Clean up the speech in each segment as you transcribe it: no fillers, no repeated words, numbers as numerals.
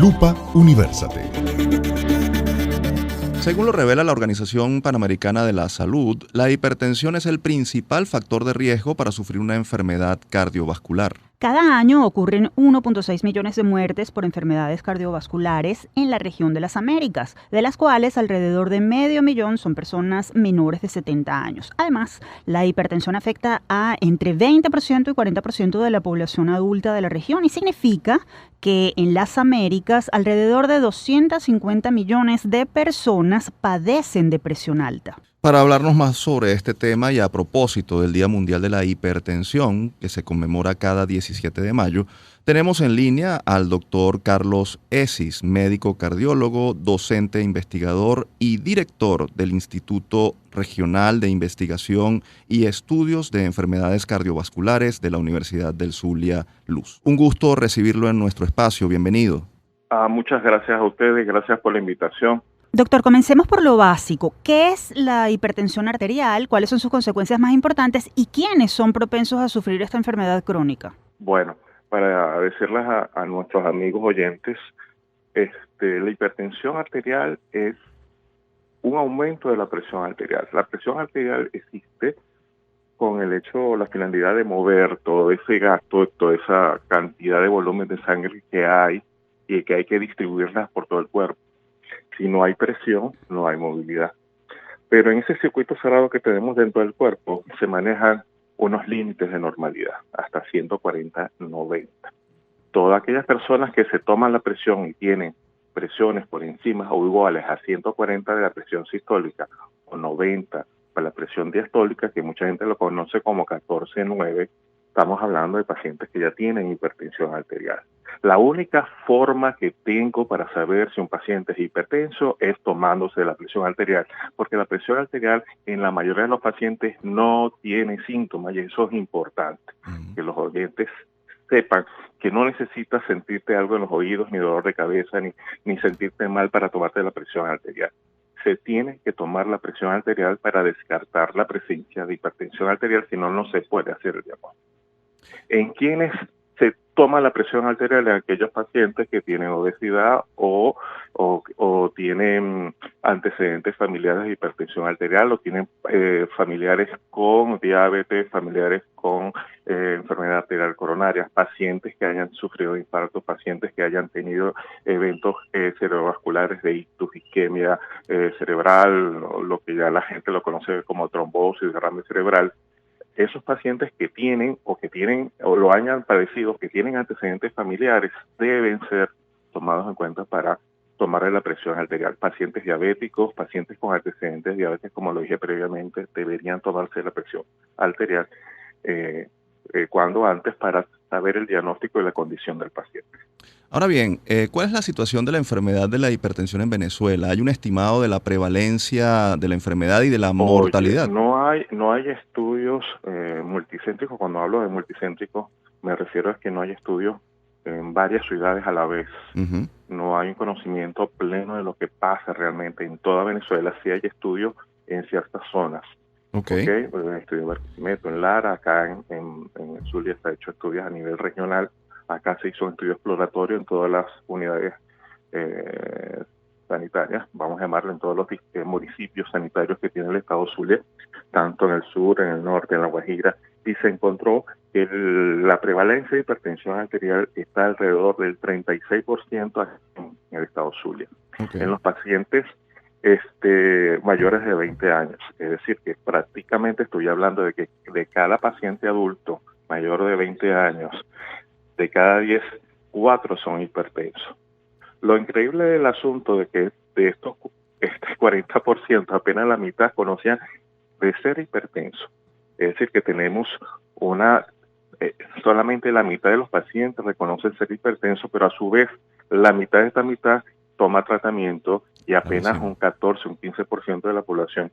Lupa Universate. Según lo revela la Organización Panamericana de la Salud, la hipertensión es el principal factor de riesgo para sufrir una enfermedad cardiovascular. Cada año ocurren 1.6 millones de muertes por enfermedades cardiovasculares en la región de las Américas, de las cuales alrededor de 500.000 son personas menores de 70 años. Además, la hipertensión afecta a entre 20% y 40% de la población adulta de la región y significa que en las Américas alrededor de 250 millones de personas padecen de presión alta. Para hablarnos más sobre este tema y a propósito del Día Mundial de la Hipertensión, que se conmemora cada 17 de mayo, tenemos en línea al doctor Carlos Esis, médico cardiólogo, docente investigador y director del Instituto Regional de Investigación y Estudios de Enfermedades Cardiovasculares de la Universidad del Zulia Luz. Un gusto recibirlo en nuestro espacio. Bienvenido. Muchas gracias a ustedes, gracias por la invitación. Doctor, comencemos por lo básico. ¿Qué es la hipertensión arterial? ¿Cuáles son sus consecuencias más importantes? ¿Y quiénes son propensos a sufrir esta enfermedad crónica? Bueno, para decirles a nuestros amigos oyentes, la hipertensión arterial es un aumento de la presión arterial. La presión arterial existe con el hecho, la finalidad de mover todo ese gasto, toda esa cantidad de volumen de sangre que hay y que hay que distribuirla por todo el cuerpo. Si no hay presión, no hay movilidad. Pero en ese circuito cerrado que tenemos dentro del cuerpo, se manejan unos límites de normalidad, hasta 140/90. Todas aquellas personas que se toman la presión y tienen presiones por encima o iguales a 140 de la presión sistólica o 90 para la presión diastólica, que mucha gente lo conoce como 14/9, estamos hablando de pacientes que ya tienen hipertensión arterial. La única forma que tengo para saber si un paciente es hipertenso es tomándose la presión arterial, porque la presión arterial en la mayoría de los pacientes no tiene síntomas y eso es importante, que los oyentes sepan que no necesitas sentirte algo en los oídos, ni dolor de cabeza, ni sentirte mal para tomarte la presión arterial. Se tiene que tomar la presión arterial para descartar la presencia de hipertensión arterial, si no, no se puede hacer el diagnóstico. En quienes se toma la presión arterial, en aquellos pacientes que tienen obesidad o tienen antecedentes familiares de hipertensión arterial o tienen familiares con diabetes, familiares con enfermedad arterial coronaria, pacientes que hayan sufrido infarto, pacientes que hayan tenido eventos cerebrovasculares de ictus, isquemia cerebral, lo que ya la gente lo conoce como trombosis, derrame cerebral. Esos pacientes que tienen o lo hayan padecido, que tienen antecedentes familiares, deben ser tomados en cuenta para tomarle la presión arterial. Pacientes diabéticos, pacientes con antecedentes de diabetes, como lo dije previamente, deberían tomarse la presión arterial cuando antes para saber el diagnóstico y la condición del paciente. Ahora bien, ¿cuál es la situación de la enfermedad de la hipertensión en Venezuela? ¿Hay un estimado de la prevalencia de la enfermedad y de la mortalidad? No hay estudios multicéntricos. Cuando hablo de multicéntricos, me refiero a que no hay estudios en varias ciudades a la vez. Uh-huh. No hay un conocimiento pleno de lo que pasa realmente en toda Venezuela. Sí hay estudios en ciertas zonas. Okay. En el estudio de Barquisimeto, en Lara, acá en el Zulia se ha hecho estudios a nivel regional. Acá se hizo un estudio exploratorio en todas las unidades sanitarias, vamos a llamarlo en todos los municipios sanitarios que tiene el estado Zulia, tanto en el sur, en el norte, en La Guajira, y se encontró que la prevalencia de hipertensión arterial está alrededor del 36% en el estado Zulia. Okay. En los pacientes mayores de 20 años, es decir, que prácticamente estoy hablando de que de cada paciente adulto mayor de 20 años, de cada 10, 4 son hipertensos. Lo increíble del asunto de que de estos 40%, apenas la mitad conocían de ser hipertenso. Es decir, que tenemos solamente la mitad de los pacientes reconocen ser hipertenso, pero a su vez la mitad de esta mitad toma tratamiento y apenas un 14, un 15% de la población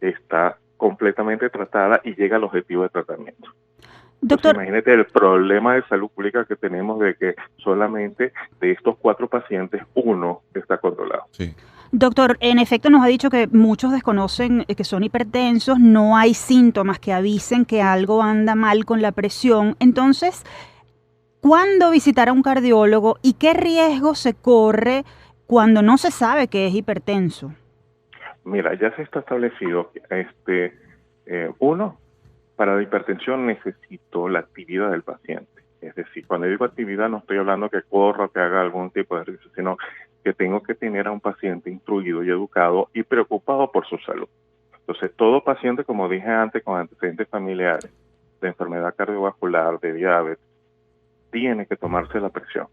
está completamente tratada y llega al objetivo de tratamiento. Doctor, entonces, imagínate el problema de salud pública que tenemos de que solamente de estos 4 pacientes, 1 está controlado. Sí. Doctor, en efecto nos ha dicho que muchos desconocen que son hipertensos, no hay síntomas que avisen que algo anda mal con la presión. Entonces, ¿Cuándo visitar a un cardiólogo y qué riesgo se corre cuando no se sabe que es hipertenso? Mira, ya se está establecido, uno, para la hipertensión necesito la actividad del paciente. Es decir, cuando digo actividad no estoy hablando que corra, que haga algún tipo de ejercicio, sino que tengo que tener a un paciente instruido y educado y preocupado por su salud. Entonces, todo paciente, como dije antes, con antecedentes familiares de enfermedad cardiovascular, de diabetes, tiene que tomarse la presión.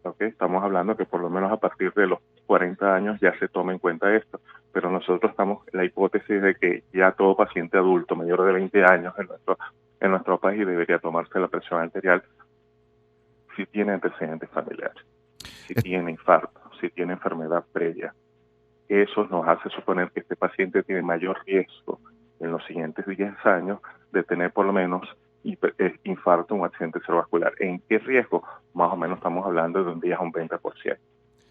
¿Okay? Estamos hablando que por lo menos a partir de los 40 años ya se toma en cuenta esto, pero nosotros estamos en la hipótesis de que ya todo paciente adulto mayor de 20 años en nuestro país debería tomarse la presión arterial si tiene antecedentes familiares, si tiene infarto, si tiene enfermedad previa. Eso nos hace suponer que este paciente tiene mayor riesgo en los siguientes 10 años de tener por lo menos infarto o un accidente cerebrovascular. ¿En qué riesgo? Más o menos estamos hablando de un 10 a un 20%,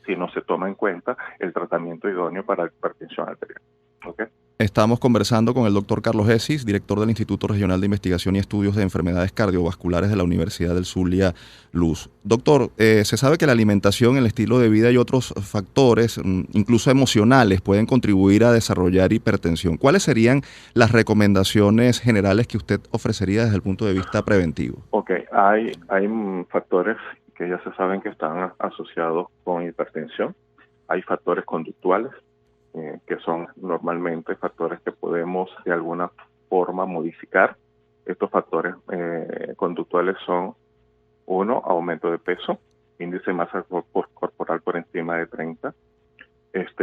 si no se toma en cuenta el tratamiento idóneo para la hipertensión arterial. ¿Okay? Estamos conversando con el doctor Carlos Esis, director del Instituto Regional de Investigación y Estudios de Enfermedades Cardiovasculares de la Universidad del Zulia Luz. Doctor, se sabe que la alimentación, el estilo de vida y otros factores, incluso emocionales, pueden contribuir a desarrollar hipertensión. ¿Cuáles serían las recomendaciones generales que usted ofrecería desde el punto de vista preventivo? Ok, hay factores que ya se saben que están asociados con hipertensión. Hay factores conductuales, que son normalmente factores que podemos de alguna forma modificar. Estos factores conductuales son, uno, aumento de peso, índice de masa corporal por encima de 30.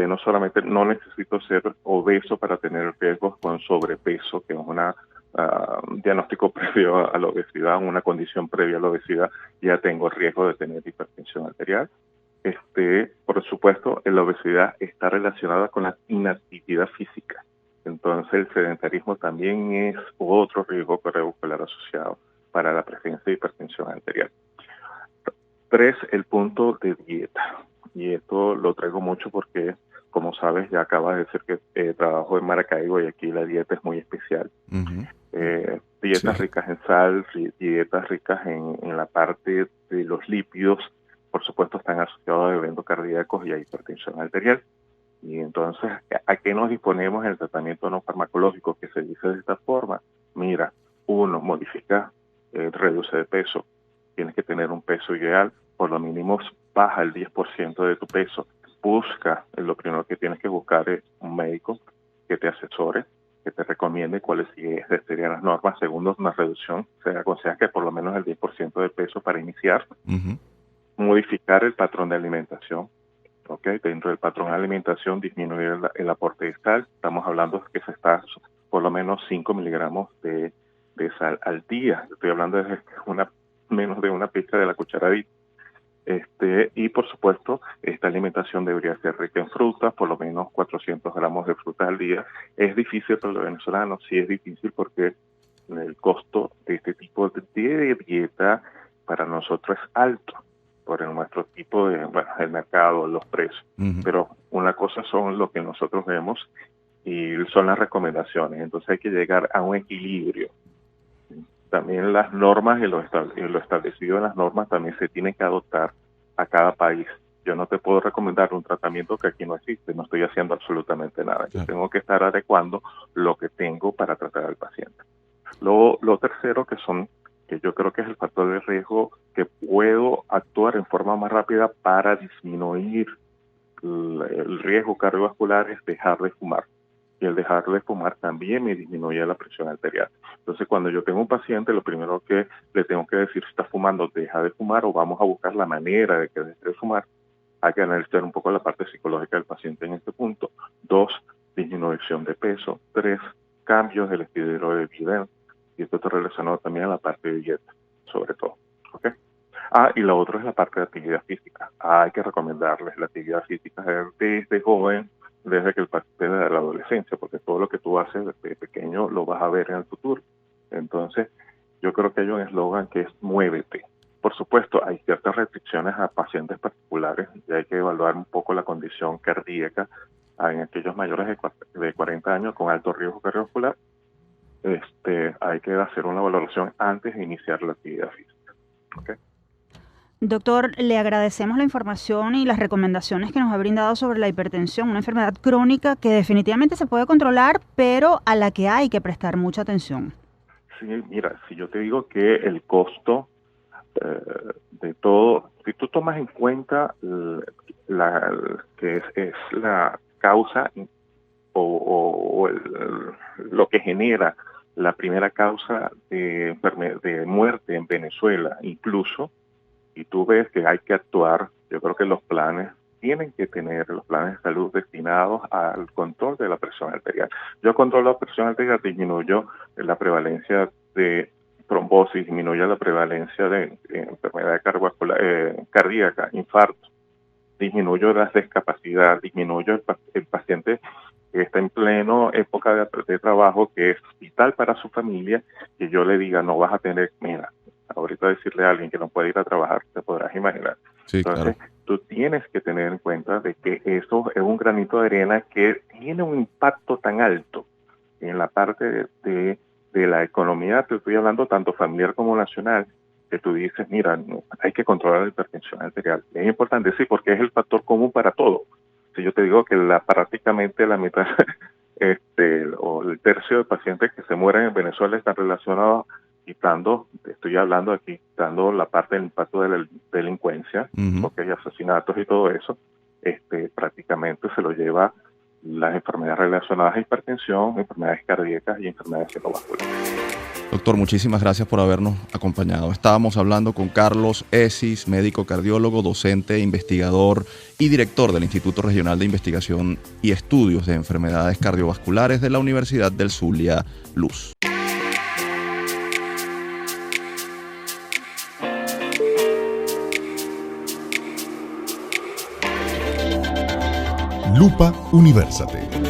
No solamente no necesito ser obeso para tener riesgos con sobrepeso, que es un diagnóstico previo a la obesidad, una condición previa a la obesidad, ya tengo riesgo de tener hipertensión arterial. Por supuesto, la obesidad está relacionada con la inactividad física. Entonces, el sedentarismo también es otro riesgo cardiovascular asociado para la presencia de hipertensión arterial. 3, el punto de dieta. Y esto lo traigo mucho porque, como sabes, ya acabas de decir que trabajo en Maracaibo y aquí la dieta es muy especial. Dietas ricas en sal, dietas ricas en la parte de los lípidos, por supuesto, están asociados a eventos cardíacos y a hipertensión arterial. Y entonces, ¿a qué nos disponemos en el tratamiento no farmacológico que se dice de esta forma? Mira, uno, modifica, reduce de peso. Tienes que tener un peso ideal, por lo mínimo baja el 10% de tu peso. Busca, lo primero que tienes que buscar es un médico que te asesore, que te recomiende cuáles serían las normas. Segundo, una reducción. Se aconseja que por lo menos el 10% de peso para iniciar. Modificar el patrón de alimentación. ¿Okay? Dentro del patrón de alimentación, disminuir el aporte de sal. Estamos hablando de que se está por lo menos 5 miligramos de sal al día. Estoy hablando de menos de una pizca de la cucharadita. Y por supuesto, esta alimentación debería ser rica en frutas, por lo menos 400 gramos de frutas al día. Es difícil para los venezolanos, sí es difícil porque el costo de este tipo de dieta para nosotros es alto por nuestro tipo de, el mercado, los precios. Pero una cosa son lo que nosotros vemos y son las recomendaciones. Entonces hay que llegar a un equilibrio. También las normas y lo establecido en las normas también se tienen que adoptar a cada país. Yo no te puedo recomendar un tratamiento que aquí no existe, no estoy haciendo absolutamente nada. Yo tengo que estar adecuando lo que tengo para tratar al paciente. Lo tercero que yo creo que es el factor de riesgo que puedo actuar en forma más rápida para disminuir el riesgo cardiovascular es dejar de fumar. Y el dejar de fumar también me disminuye la presión arterial. Entonces, cuando yo tengo un paciente, lo primero que le tengo que decir, si está fumando, deja de fumar o vamos a buscar la manera de que deje de fumar. Hay que analizar un poco la parte psicológica del paciente en este punto. 2, disminución de peso. 3, cambios del estilo de vida. Y esto está relacionado también a la parte de dieta, sobre todo. ¿Okay? Y la otra es la parte de actividad física. Hay que recomendarles la actividad física desde joven, desde que el paciente de la adolescencia, porque todo lo que tú haces desde pequeño lo vas a ver en el futuro. Entonces, yo creo que hay un eslogan que es muévete. Por supuesto, hay ciertas restricciones a pacientes particulares y hay que evaluar un poco la condición cardíaca en aquellos mayores de 40 años con alto riesgo cardiovascular. Hay que hacer una valoración antes de iniciar la actividad física. ¿Okay? Doctor, le agradecemos la información y las recomendaciones que nos ha brindado sobre la hipertensión, una enfermedad crónica que definitivamente se puede controlar, pero a la que hay que prestar mucha atención. Sí, mira, si yo te digo que el costo de todo, si tú tomas en cuenta que es la causa lo que genera la primera causa de muerte en Venezuela, incluso, y tú ves que hay que actuar, yo creo que los planes tienen que tener los planes de salud destinados al control de la presión arterial. Yo controlo la presión arterial, disminuyo la prevalencia de trombosis, disminuyo la prevalencia de enfermedad cardíaca, infarto, disminuyo la discapacidad, disminuyo el paciente que está en pleno época de trabajo, que es vital para su familia, que yo le diga, no vas a tener, mira, ahorita decirle a alguien que no puede ir a trabajar, te podrás imaginar. Sí, Entonces, claro. tú tienes que tener en cuenta de que eso es un granito de arena que tiene un impacto tan alto en la parte de la economía, te estoy hablando tanto familiar como nacional, que tú dices, mira, no, hay que controlar la hipertensión arterial. Es importante, sí, porque es el factor común para todo. Si yo te digo que prácticamente la mitad o el tercio de pacientes que se mueren en Venezuela están relacionados, estoy hablando aquí, quitando la parte del impacto de la delincuencia, porque hay asesinatos y todo eso, prácticamente se lo lleva las enfermedades relacionadas a hipertensión, enfermedades cardíacas y enfermedades cerebrovasculares. Doctor, muchísimas gracias por habernos acompañado. Estábamos hablando con Carlos Esis, médico cardiólogo, docente, investigador y director del Instituto Regional de Investigación y Estudios de Enfermedades Cardiovasculares de la Universidad del Zulia, Luz. Lupa Universate.